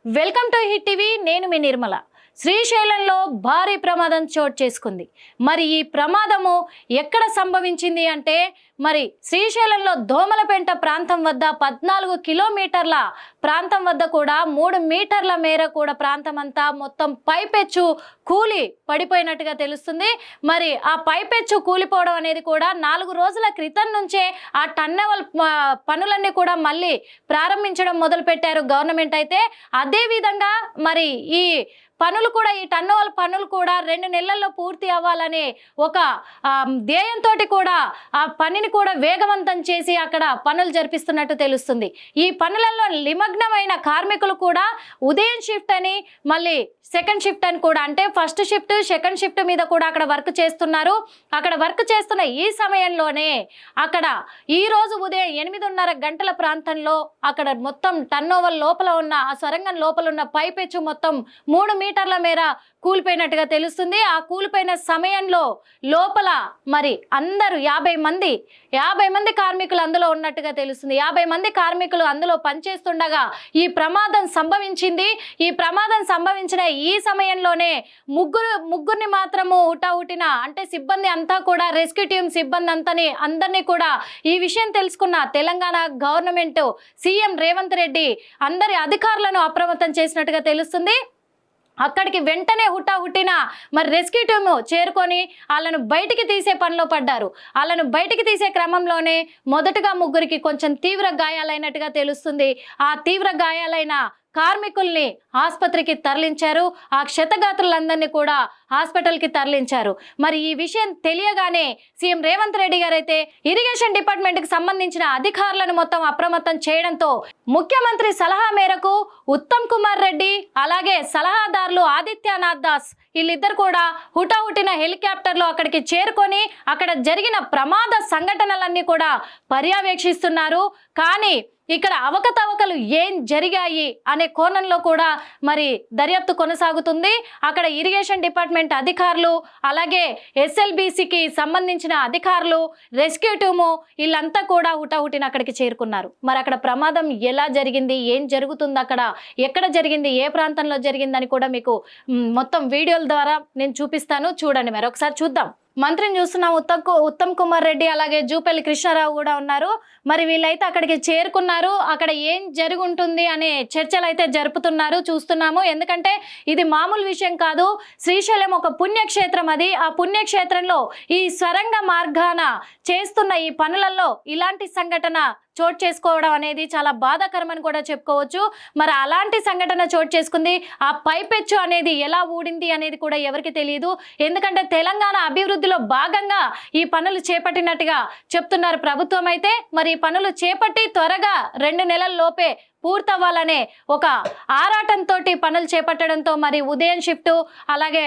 Welcome to hit TV. నేను మీ నిర్మల. శ్రీశైలంలో భారీ ప్రమాదం చోటు చేసుకుంది. మరి ఈ ప్రమాదము ఎక్కడ సంభవించింది అంటే మరి శ్రీశైలంలో దోమలపెంట ప్రాంతం వద్ద 14 కిలోమీటర్ల ప్రాంతం వద్ద కూడా 3 మీటర్ల మేర కూడా ప్రాంతం అంతా మొత్తం పైపెచ్చు కూలి పడిపోయినట్టుగా తెలుస్తుంది. మరి ఆ పైపెచ్చు కూలిపోవడం అనేది కూడా 4 రోజుల క్రితం నుంచే ఆ టన్నెల్ పనులన్నీ కూడా మళ్ళీ ప్రారంభించడం మొదలు పెట్టారు గవర్నమెంట్ అయితే. అదే విధంగా మరి ఈ పనులు కూడా ఈ టన్నెల్ పనులు కూడా 2 నెలల్లో పూర్తి అవ్వాలనే ఒక ధ్యేయంతో కూడా ఆ పనిని కూడా వేగవంతం చేసి అక్కడ పనులు జరిపిస్తున్నట్టు తెలుస్తుంది. ఈ పనులలో నిమగ్నమైన కార్మికులు కూడా ఉదయం షిఫ్ట్ అని మళ్ళీ సెకండ్ షిఫ్ట్ అని కూడా, అంటే ఫస్ట్ షిఫ్ట్ సెకండ్ షిఫ్ట్ మీద కూడా అక్కడ వర్క్ చేస్తున్నారు. అక్కడ వర్క్ చేస్తున్న ఈ సమయంలోనే అక్కడ ఈ రోజు ఉదయం 8:30 గంటల ప్రాంతంలో అక్కడ మొత్తం టన్నోవల్ లోపల ఉన్న ఆ సొరంగం లోపల ఉన్న పైపెచ్చు మొత్తం 3 మీటర్ల మేర కూలిపోయినట్టుగా తెలుస్తుంది. ఆ కూలిపోయిన సమయంలో లోపల మరి అందరూ 50 మంది కార్మికులు అందులో ఉన్నట్టుగా తెలుస్తుంది. 50 మంది కార్మికులు అందులో పనిచేస్తుండగా ఈ ప్రమాదం సంభవించింది. ఈ ప్రమాదం సంభవించిన ఈ సమయంలోనే ముగ్గురిని మాత్రము హుటాహుటిన, అంటే సిబ్బంది అంతా కూడా రెస్క్యూ టీమ్ సిబ్బంది అందరినీ కూడా ఈ విషయం తెలుసుకున్న తెలంగాణ గవర్నమెంట్ సీఎం రేవంత్ రెడ్డి అందరి అధికారులను అప్రమత్తం చేసినట్టుగా తెలుస్తుంది. అక్కడికి వెంటనే హుటాహుటిన మరి రెస్క్యూ టీమ్ చేరుకొని వాళ్ళను బయటికి తీసే పనిలో పడ్డారు. వాళ్ళను బయటికి తీసే క్రమంలోనే మొదటగా ముగ్గురికి కొంచెం తీవ్ర గాయాలైనట్టుగా తెలుస్తుంది. ఆ తీవ్ర గాయాలైన కార్మికుల్ని ఆసుపత్రికి తరలించారు. ఆ క్షతగాత్రులందరినీ కూడా హాస్పిటల్కి తరలించారు. మరి ఈ విషయం తెలియగానే సీఎం రేవంత్ రెడ్డి గారు అయితే ఇరిగేషన్ డిపార్ట్మెంట్కి సంబంధించిన అధికారులను మొత్తం అప్రమత్తం చేయడంతో ముఖ్యమంత్రి సలహా మేరకు ఉత్తమ్ కుమార్ రెడ్డి అలాగే సలహాదారులు ఆదిత్యనాథ్ దాస్ వీళ్ళిద్దరు కూడా హుటాహుటిన హెలికాప్టర్లో అక్కడికి చేరుకొని అక్కడ జరిగిన ప్రమాద సంఘటనలన్నీ కూడా పర్యవేక్షిస్తున్నారు. కానీ ఇక్కడ అవకతవకలు ఏం జరిగాయి అనే కోణంలో కూడా మరి దర్యాప్తు కొనసాగుతుంది. అక్కడ ఇరిగేషన్ డిపార్ట్మెంట్ అధికారులు అలాగే ఎస్ఎల్బిసికి సంబంధించిన అధికారులు రెస్క్యూ టీము వీళ్ళంతా కూడా హుటాహుటిన అక్కడికి చేరుకున్నారు. మరి అక్కడ ప్రమాదం ఎలా జరిగింది, ఏం జరుగుతుంది, అక్కడ ఎక్కడ జరిగింది, ఏ ప్రాంతంలో జరిగిందని కూడా మీకు మొత్తం వీడియోల ద్వారా నేను చూపిస్తాను. చూడండి, మరి ఒకసారి చూద్దాం. మంత్రిని చూస్తున్నాం, ఉత్తమ్ కుమార్ రెడ్డి అలాగే జూపల్లి కృష్ణారావు కూడా ఉన్నారు. మరి వీళ్ళైతే అక్కడికి చేరుకున్నారు. అక్కడ ఏం జరుగుంటుంది అనే చర్చలు అయితే జరుపుతున్నారు, చూస్తున్నాము. ఎందుకంటే ఇది మామూలు విషయం కాదు. శ్రీశైలం ఒక పుణ్యక్షేత్రం. అది ఆ పుణ్యక్షేత్రంలో ఈ సొరంగ మార్గాన చేస్తున్న ఈ పనులలో ఇలాంటి సంఘటన చోటు చేసుకోవడం అనేది చాలా బాధాకరమని కూడా చెప్పుకోవచ్చు. మరి అలాంటి సంఘటన చోటు చేసుకుంది. ఆ పైపెచ్చు అనేది ఎలా ఊడింది అనేది కూడా ఎవరికి తెలియదు. ఎందుకంటే తెలంగాణ అభివృద్ధిలో భాగంగా ఈ పనులు చేపట్టినట్టుగా చెప్తున్నారు ప్రభుత్వం అయితే. మరి ఈ పనులు చేపట్టి త్వరగా 2 నెలల లోపే పూర్తవ్వాలనే ఒక ఆరాటంతో పనులు చేపట్టడంతో మరి ఉదయం షిఫ్ట్ అలాగే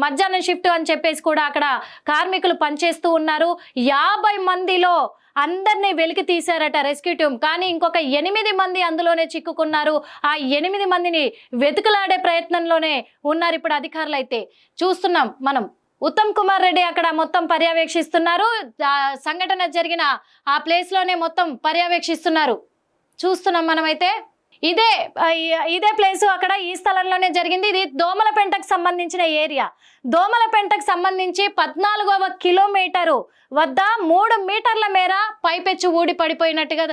మధ్యాహ్నం షిఫ్ట్ అని చెప్పేసి కూడా అక్కడ కార్మికులు పనిచేస్తూ ఉన్నారు. 50 మందిలో అందరినీ వెలికి తీశారట రెస్క్యూ టీమ్. కానీ ఇంకొక 8 మంది అందులోనే చిక్కుకున్నారు. ఆ 8 మందిని వెతుకులాడే ప్రయత్నంలోనే ఉన్నారు ఇప్పుడు అధికారులు అయితే. చూస్తున్నాం మనం. ఉత్తమ్ కుమార్ రెడ్డి అక్కడ మొత్తం పర్యవేక్షిస్తున్నారు. సంఘటన జరిగిన ఆ ప్లేస్లోనే మొత్తం పర్యవేక్షిస్తున్నారు, చూస్తున్నాం మనమైతే. ఇదే ప్లేసు అక్కడ ఈ స్థలంలోనే జరిగింది. ఇది దోమలపెంటకు సంబంధించిన ఏరియా. దోమలపెంటకు సంబంధించి 14వ కిలోమీటరు వద్ద 3 మీటర్ల మేర పైపెచ్చు ఊడి పడిపోయినట్టుగా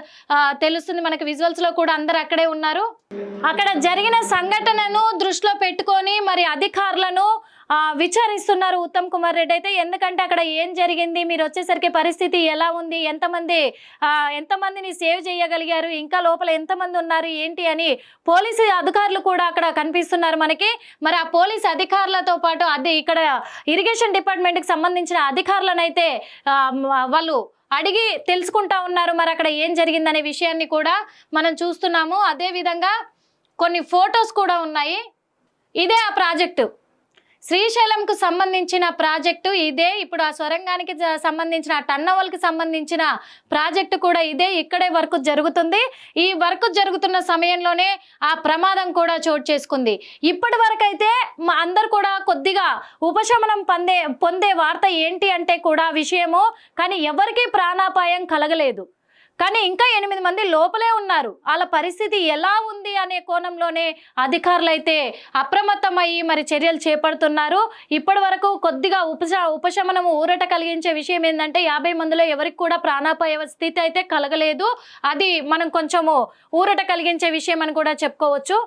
తెలుస్తుంది మనకి. విజువల్స్ లో కూడా అందరు అక్కడే ఉన్నారు. అక్కడ జరిగిన సంఘటనను దృష్టిలో పెట్టుకొని మరి అధికారులను విచారిస్తున్నారు ఉత్తమ్ కుమార్ రెడ్డి అయితే. ఎందుకంటే అక్కడ ఏం జరిగింది, మీరు వచ్చేసరికి పరిస్థితి ఎలా ఉంది, ఎంతమందిని సేవ్ చేయగలిగారు, ఇంకా లోపల ఎంతమంది ఉన్నారు ఏంటి అని పోలీసు అధికారులు కూడా అక్కడ కనిపిస్తున్నారు మనకి. మరి ఆ పోలీసు అధికారులతో పాటు ఇక్కడ ఇరిగేషన్ డిపార్ట్మెంట్కి సంబంధించిన అధికారులను అయితే వాళ్ళు అడిగి తెలుసుకుంటా ఉన్నారు. మరి అక్కడ ఏం జరిగిందనే విషయాన్ని కూడా మనం చూస్తున్నాము. అదే విధంగా కొన్ని ఫొటోస్ కూడా ఉన్నాయి. ఇదే ఆ ప్రాజెక్టు, శ్రీశైలంకు సంబంధించిన ప్రాజెక్టు ఇదే. ఇప్పుడు ఆ సొరంగానికి సంబంధించిన టన్నవల్కి సంబంధించిన ప్రాజెక్టు కూడా ఇదే. ఇక్కడే వర్క్ జరుగుతుంది. ఈ వర్క్ జరుగుతున్న సమయంలోనే ఆ ప్రమాదం కూడా చోటు చేసుకుంది. ఇప్పటి వరకు అయితే అందరు కూడా కొద్దిగా ఉపశమనం పొందే వార్త ఏంటి అంటే కూడా విషయము, కానీ ఎవరికీ ప్రాణాపాయం కలగలేదు. కానీ ఇంకా 8 మంది లోపలే ఉన్నారు. వాళ్ళ పరిస్థితి ఎలా ఉంది అనే కోణంలోనే అధికారులు అయితే అప్రమత్తమయ్యి మరి చర్యలు చేపడుతున్నారు. ఇప్పటి వరకు కొద్దిగా ఉపశమనం ఊరట కలిగించే విషయం ఏంటంటే 50 మందిలో ఎవరికి కూడా ప్రాణాపాయ స్థితి అయితే కలగలేదు. అది మనం కొంచెము ఊరట కలిగించే విషయం అని కూడా చెప్పుకోవచ్చు.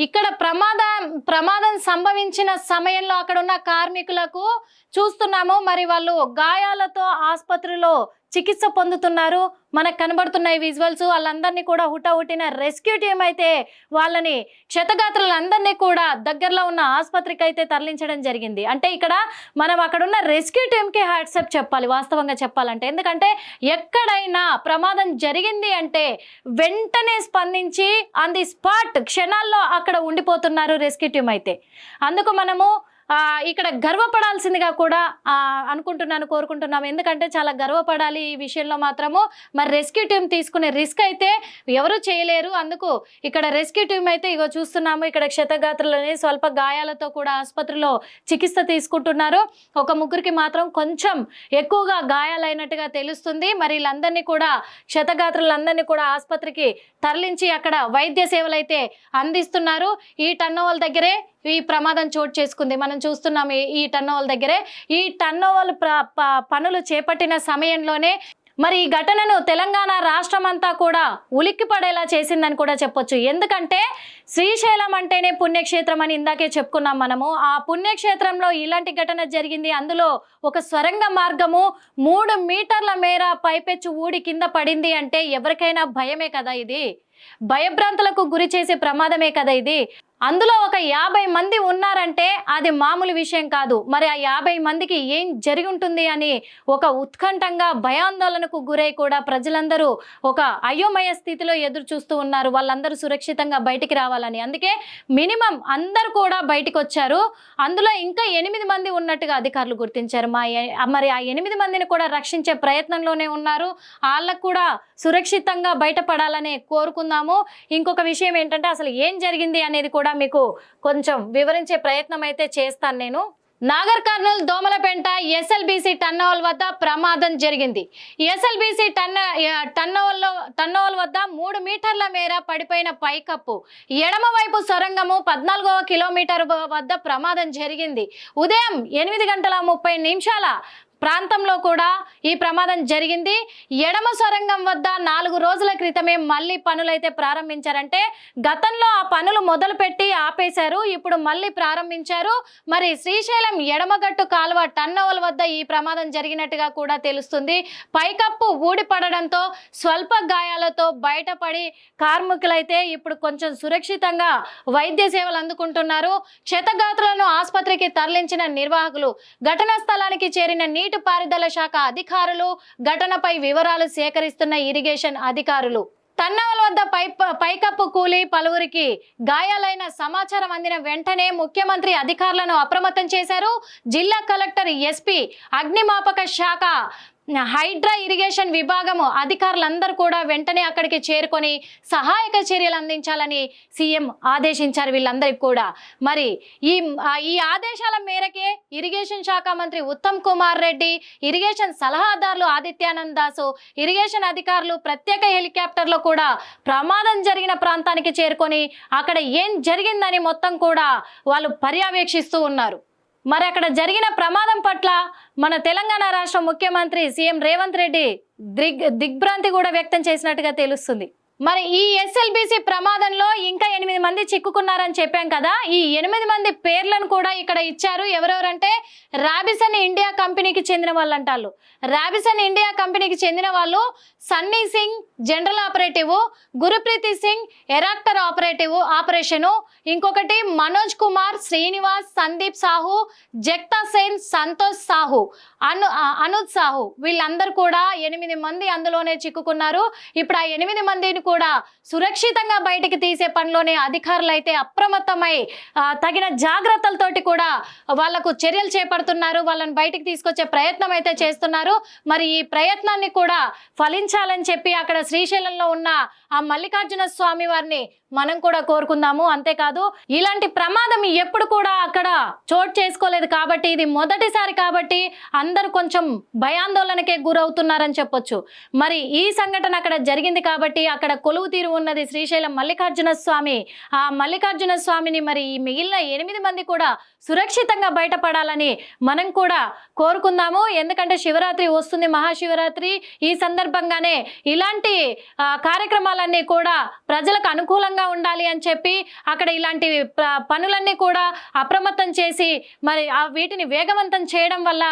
ఇక్కడ ప్రమాదం సంభవించిన సమయంలో అక్కడ ఉన్న కార్మికులకు చూస్తున్నాము, మరి వాళ్ళు గాయాలతో ఆసుపత్రిలో చికిత్స పొందుతున్నారు. మనకు కనబడుతున్నాయి విజువల్స్. వాళ్ళందరినీ కూడా హుటాహుటిన రెస్క్యూ టీం అయితే వాళ్ళని క్షతగాత్రులందరినీ కూడా దగ్గరలో ఉన్న ఆసుపత్రికి అయితే తరలించడం జరిగింది. అంటే ఇక్కడ మనం అక్కడ ఉన్న రెస్క్యూ టీంకి హ్యాట్సప్ చెప్పాలి వాస్తవంగా చెప్పాలంటే. ఎందుకంటే ఎక్కడైనా ప్రమాదం జరిగింది అంటే వెంటనే స్పందించి ఆన్ ది స్పాట్ క్షణాల్లో అక్కడ ఉండిపోతున్నారు రెస్క్యూ టీం అయితే. అందుకు మనము ఇక్కడ గర్వపడాల్సిందిగా కూడా కోరుకుంటున్నాము. ఎందుకంటే చాలా గర్వపడాలి ఈ విషయంలో మాత్రము. మరి రెస్క్యూ టీం తీసుకునే రిస్క్ అయితే ఎవరు చేయలేరు. అందుకు ఇక్కడ రెస్క్యూ టీం అయితే ఇగో చూస్తున్నాము, ఇక్కడ క్షతగాత్రులని స్వల్ప గాయాలతో కూడా ఆసుపత్రిలో చికిత్స తీసుకుంటున్నారు. ఒక ముగ్గురికి మాత్రం కొంచెం ఎక్కువగా గాయాలైనట్టుగా తెలుస్తుంది. మరి వీళ్ళందరినీ కూడా క్షతగాత్రులందరినీ కూడా ఆసుపత్రికి తరలించి అక్కడ వైద్య సేవలు అయితే అందిస్తున్నారు. ఈ టన్నోవల్ దగ్గరే ఈ ప్రమాదం చోటు చేసుకుంది. మనం చూస్తున్నాం ఈ టన్నోవల్ దగ్గరే. ఈ టన్నోవల్ పనులు చేపట్టిన సమయంలోనే మరి ఈ ఘటనను తెలంగాణ రాష్ట్రం అంతా కూడా ఉలిక్కి పడేలా చేసిందని కూడా చెప్పొచ్చు. ఎందుకంటే శ్రీశైలం అంటేనే పుణ్యక్షేత్రం అని ఇందాకే చెప్పుకున్నాం మనము. ఆ పుణ్యక్షేత్రంలో ఇలాంటి ఘటన జరిగింది. అందులో ఒక స్వరంగ మార్గము 3 మీటర్ల మేర పైపెచ్చు ఊడి కింద పడింది అంటే ఎవరికైనా భయమే కదా ఇది. భయభ్రాంతులకు గురి చేసే ప్రమాదమే కదా ఇది. అందులో ఒక 50 మంది ఉన్నారంటే అది మామూలు విషయం కాదు. మరి ఆ 50 మందికి ఏం జరిగి ఉంటుంది అని ఒక ఉత్కంఠంగా భయాందోళనకు గురై కూడా ప్రజలందరూ ఒక అయోమయ స్థితిలో ఎదురు చూస్తూ ఉన్నారు. వాళ్ళందరూ సురక్షితంగా బయటికి రావాలని. అందుకే మినిమం అందరూ కూడా బయటికి వచ్చారు. అందులో ఇంకా 8 మంది ఉన్నట్టుగా అధికారులు గుర్తించారు. మరి ఆ 8 మందిని కూడా రక్షించే ప్రయత్నంలోనే ఉన్నారు. వాళ్ళకు కూడా సురక్షితంగా బయటపడాలని కోరుకుందాము. ఇంకొక విషయం ఏంటంటే అసలు ఏం జరిగింది అనేది కూడా మీకు కొంచెం వివరించే ప్రయత్నం అయితే చేస్తాను నేను. నాగర్ కర్నూల్ దోమలపెంట ఎస్ఎల్బిసి టన్నోవల్ వద్ద ప్రమాదం జరిగింది. ఎస్ఎల్బిసి టన్నోవల్ వద్ద 3 మీటర్ల మేర పడిపోయిన పైకప్పు ఎడమ వైపు సొరంగము 14వ కిలోమీటర్ వద్ద ప్రమాదం జరిగింది. ఉదయం 8:30 ప్రాంతంలో కూడా ఈ ప్రమాదం జరిగింది. ఎడమ సొరంగం వద్ద 4 రోజుల క్రితమే మళ్ళీ పనులైతే ప్రారంభించారంటే గతంలో ఆ పనులు మొదలుపెట్టి ఆపేశారు, ఇప్పుడు మళ్ళీ ప్రారంభించారు. మరి శ్రీశైలం ఎడమగట్టు కాలువ టన్నోవల్ వద్ద ఈ ప్రమాదం జరిగినట్టుగా కూడా తెలుస్తుంది. పైకప్పు ఊడిపడడంతో స్వల్ప గాయాలతో బయటపడి కార్మికులైతే ఇప్పుడు కొంచెం సురక్షితంగా వైద్య సేవలు అందుకుంటున్నారు. క్షతగాత్రులను ఆసుపత్రికి తరలించిన నిర్వాహకులు ఘటనా స్థలానికి చేరిన నీటిపారుదల శాఖ అధికారులు ఘటనపై వివరాలు సేకరిస్తున్న ఇరిగేషన్ అధికారులు. టన్నోవల్ వద్ద పైకప్పు కూలి పలువురికి గాయాలైన సమాచారం అందిన వెంటనే ముఖ్యమంత్రి అధికారులను అప్రమత్తం చేశారు. జిల్లా కలెక్టర్, ఎస్పీ, అగ్నిమాపక శాఖ, హైడ్రా ఇరిగేషన్ విభాగము అధికారులందరూ కూడా వెంటనే అక్కడికి చేరుకొని సహాయక చర్యలు అందించాలని సీఎం ఆదేశించారు వీళ్ళందరికీ కూడా. మరి ఈ ఆదేశాల మేరకే ఇరిగేషన్ శాఖ మంత్రి ఉత్తమ్ కుమార్ రెడ్డి, ఇరిగేషన్ సలహాదారులు ఆదిత్యానంద్ దాసు, ఇరిగేషన్ అధికారులు ప్రత్యేక హెలికాప్టర్లో కూడా ప్రమాదం జరిగిన ప్రాంతానికి చేరుకొని అక్కడ ఏం జరిగిందని మొత్తం కూడా వాళ్ళు పర్యవేక్షిస్తూ ఉన్నారు. మరి అక్కడ జరిగిన ప్రమాదం పట్ల మన తెలంగాణ రాష్ట్ర ముఖ్యమంత్రి సీఎం రేవంత్ రెడ్డి దిగ్భ్రాంతి కూడా వ్యక్తం చేసినట్టుగా తెలుస్తుంది. మరి ఈ ఎస్ఎల్బిసి ప్రమాదంలో ఇంకా 8 మంది చిక్కుకున్నారని చెప్పాం కదా. ఈ 8 మంది పేర్లను కూడా ఇక్కడ ఇచ్చారు. ఎవరెవరంటే రాబిసన్ ఇండియా కంపెనీకి చెందిన వాళ్ళు అంటారు. రాబిసన్ ఇండియా కంపెనీకి చెందిన వాళ్ళు Sunny Singh general operative, Gurpreet Singh erector operation, ఇంకొకటి మనోజ్ కుమార్, శ్రీనివాస్, సందీప్ సాహు, జగ్తా సేన్, సంతోష్ సాహు, అనుజ్ సాహు, వీళ్ళందరూ కూడా 8 మంది అందులోనే చిక్కుకున్నారు. ఇప్పుడు ఆ 8 మందిని కూడా సురక్షితంగా బయటికి తీసే పనిలోనే అధికారులు అయితే అప్రమత్తమై తగిన జాగ్రత్తలతోటి కూడా వాళ్లకు చర్యలు చేపడుతున్నారు. వాళ్ళని బయటికి తీసుకొచ్చే ప్రయత్నం అయితే చేస్తున్నారు. మరి ఈ ప్రయత్నాన్ని కూడా ఫలించాలని చెప్పి అక్కడ శ్రీశైలంలో ఉన్న ఆ మల్లికార్జున స్వామి వారిని మనం కూడా కోరుకుందాము. అంతేకాదు ఇలాంటి ప్రమాదం ఎప్పుడు కూడా అక్కడ చోటు చేసుకోలేదు కాబట్టి, ఇది మొదటిసారి కాబట్టి అందరూ కొంచెం భయాందోళనకే గురవుతున్నారని చెప్పొచ్చు. మరి ఈ సంఘటన అక్కడ జరిగింది కాబట్టి అక్కడ కొలువు తీరు ఉన్నది శ్రీశైలం మల్లికార్జున స్వామి. ఆ మల్లికార్జున స్వామిని మరి ఈ మిగిలిన 8 మంది కూడా సురక్షితంగా బయటపడాలని మనం కూడా కోరుకుందాము. ఎందుకంటే శివరాత్రి వస్తుంది, మహాశివరాత్రి. ఈ సందర్భంగానే ఇలాంటి కార్యక్రమాలన్నీ కూడా ప్రజలకు అనుకూలంగా ఉండాలి అని చెప్పి అక్కడ ఇలాంటి పనులన్నీ కూడా అప్రమత్తం చేసి మరి వీటిని వేగవంతం చేయడం వల్ల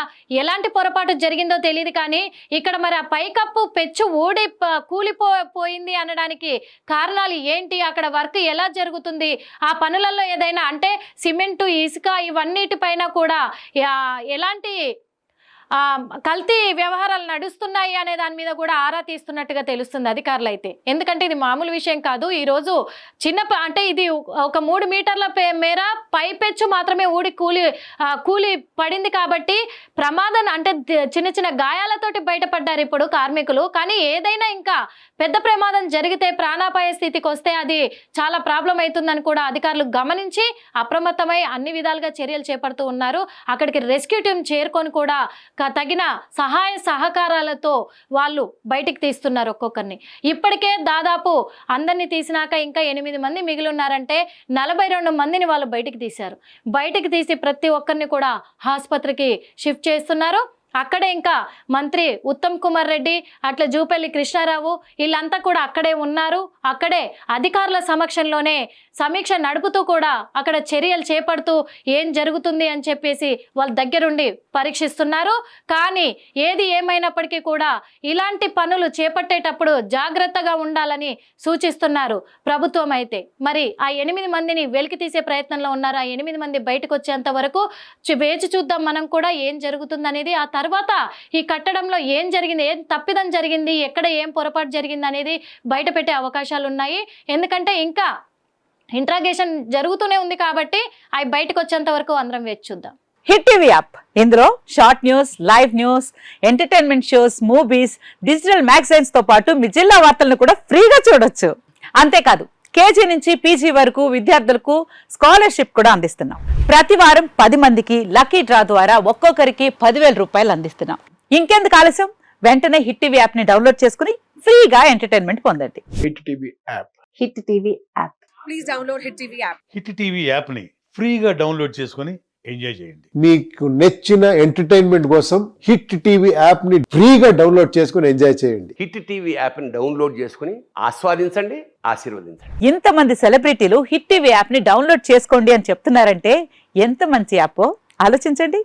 ఎలాంటి పొరపాటు జరిగిందో తెలియదు. కానీ ఇక్కడ మరి ఆ పైకప్పు పెచ్చు ఊడి కూలిపోయింది అనడానికి కారణాలు ఏంటి, అక్కడ వర్క్ ఎలా జరుగుతుంది, ఆ పనులలో ఏదైనా అంటే సిమెంటు, ఇసుక ఇవన్నిటిపైన కూడా ఎలాంటి కల్తీ వ్యవహారాలు నడుస్తున్నాయి అనే దాని మీద కూడా ఆరా తీస్తున్నట్టుగా తెలుస్తుంది అధికారులు అయితే. ఎందుకంటే ఇది మామూలు విషయం కాదు. ఈరోజు అంటే ఇది ఒక 3 మీటర్ల మేర పైపెచ్చు మాత్రమే ఊడి కూలి పడింది కాబట్టి ప్రమాదం అంటే చిన్న చిన్న గాయాలతోటి బయటపడ్డారు ఇప్పుడు కార్మికులు. కానీ ఏదైనా ఇంకా పెద్ద ప్రమాదం జరిగితే, ప్రాణాపాయ స్థితికి వస్తే అది చాలా ప్రాబ్లం అవుతుందని కూడా అధికారులు గమనించి అప్రమత్తమై అన్ని విధాలుగా చర్యలు చేపడుతూ ఉన్నారు. అక్కడికి రెస్క్యూ టీం చేరుకొని కూడా తగిన సహాయ సహకారాలతో వాళ్ళు బయటికి తీస్తున్నారు ఒక్కొక్కరిని. ఇప్పటికే దాదాపు అందరినీ తీసినాక ఇంకా 8 మంది మిగిలి ఉన్నారంటే 42 మందిని వాళ్ళు బయటికి తీశారు. బయటికి తీసి ప్రతి ఒక్కరిని కూడా ఆసుపత్రికి షిఫ్ట్ చేస్తున్నారు. అక్కడే ఇంకా మంత్రి ఉత్తమ్ కుమార్ రెడ్డి, అట్లా జూపల్లి కృష్ణారావు వీళ్ళంతా కూడా అక్కడే ఉన్నారు. అక్కడే అధికారుల సమక్షంలోనే సమీక్ష నడుపుతూ కూడా అక్కడ చర్యలు చేపడుతూ ఏం జరుగుతుంది అని చెప్పేసి వాళ్ళ దగ్గరుండి పరీక్షిస్తున్నారు. కానీ ఏది ఏమైనప్పటికీ కూడా ఇలాంటి పనులు చేపట్టేటప్పుడు జాగ్రత్తగా ఉండాలని సూచిస్తున్నారు ప్రభుత్వం అయితే. మరి ఆ 8 మందిని వెలికి తీసే ప్రయత్నంలో ఉన్నారు. ఆ 8 మంది బయటకు వచ్చేంత వరకు వేచి చూద్దాం మనం కూడా ఏం జరుగుతుంది అనేది. ఆ తర్వాత ఈ కట్టడంలో ఏం జరిగింది, ఏం తప్పిదం జరిగింది, ఎక్కడ ఏం పొరపాటు జరిగింది అనేది బయట పెట్టే అవకాశాలు ఉన్నాయి. ఎందుకంటే ఇంకా ఇంట్రాగేషన్ జరుగుతూనే ఉంది కాబట్టి అవి బయటకు వచ్చేంత వరకు అందరం వేచి చూద్దాం. హిట్ టీవీ యాప్, ఇందులో short news, live news, entertainment shows, movies, digital magazines తో పాటు మీ జిల్లా వార్తలను కూడా ఫ్రీగా చూడొచ్చు. అంతేకాదు కేజీ నుంచి పీజీ వరకు విద్యార్థులకు స్కాలర్షిప్ కూడా అందిస్తున్నాం. ప్రతి వారం 10 మందికి లక్కీ డ్రా ద్వారా ఒక్కొక్కరికి 10,000 రూపాయలు అందిస్తున్నాం. ఇంకెందుకు ఆలస్యం, వెంటనే హిట్ టీవీ యాప్ ని డౌన్లోడ్ చేసుకుని ఫ్రీగా ఎంటర్టైన్మెంట్ పొందండి. Hit TV app. Hit TV app. Please download hit TV app. Hit TV app ని ఫ్రీగా డౌన్లోడ్ చేసుకుని ఎంజాయ్ చేయండి. మీకు నచ్చిన ఎంటర్టైన్మెంట్ కోసం హిట్ టీవీ యాప్ ని ఫ్రీగా డౌన్లోడ్ చేసుకుని ఎంజాయ్ చేయండి. హిట్ టీవీ యాప్ ని డౌన్లోడ్ చేసుకుని ఆస్వాదించండి, ఆశీర్వదించండి. ఇంతమంది సెలబ్రిటీలు హిట్ టీవీ యాప్ ని డౌన్లోడ్ చేసుకోండి అని చెప్తున్నారంటే ఎంత మంచి యాప్ ఆలోచించండి.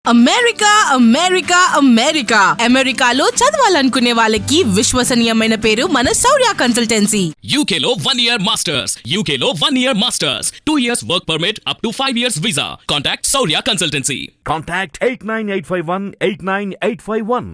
అమెరికా అమెరికా అమెరికా అమెరికాలో చదవాలనుకునే వాళ్ళకి విశ్వసనీయమైన పేరు మన శౌర్య కన్సల్టెన్సీ. UK లో 1 year masters, UK లో 1 year masters, 2 years work permit up to 5 years visa. Contact Saurya Consultancy. Contact 89851 89851.